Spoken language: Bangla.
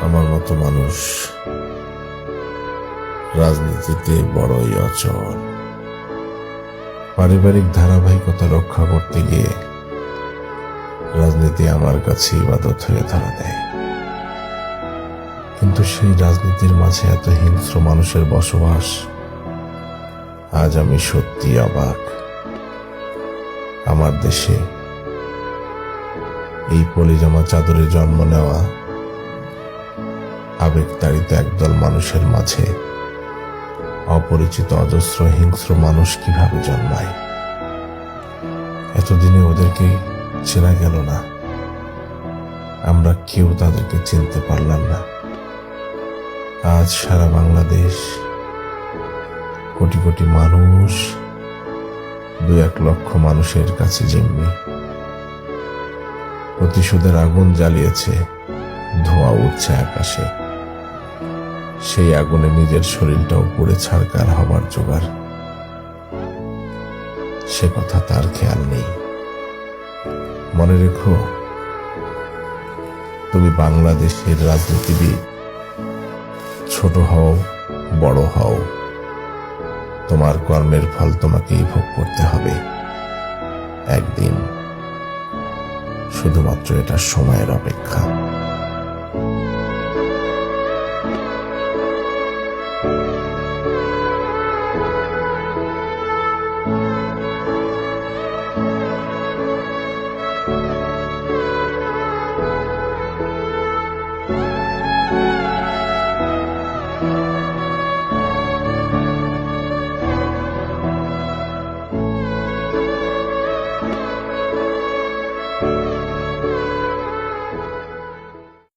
আমার মতো মানুষ রাজনীতিতে বড়ই অচল। পারিবারিক ধারাবাহিকতা রক্ষা করতে গিয়ে রাজনীতি আমার কাছে ইবাদত হয়ে ধরা দেয়। কিন্তু সেই রাজনীতির মাঝে এত হিংস্র মানুষের বসবাস, আজ আমি সত্যি অবাক। আমার দেশে এই পলিজামা চাদরে জন্ম নেওয়া আবেগতাড়িত একদল মানুষের মাঝে অপরিচিত অজস্র হিংস্র মানুষ কিভাবে জন্মায়? এতদিনে ওদেরকে চেনা গেল না, আমরা কেউ তাদেরকে চিনতে পারলাম না। আজ সারা বাংলাদেশ, কোটি কোটি মানুষ 2-1 লক্ষ মানুষের কাছে জিম্মি। প্রতিশোধের আগুন জ্বালিয়েছে, ধোঁয়া উঠছে আকাশে। সেই আগুনে নিজের শরীরটাও পুড়ে ছারকার হবার জোগাড়। সে কথা তার খেয়াল নেই। মনে রেখো, তুমি বাংলাদেশের রাজনীতিবিদ। ছোট হও, বড় হও, তোমার কর্মের ফল তোমাকেই ভোগ করতে হবে একদিন। শুধুমাত্র এটা সময়ের অপেক্ষা।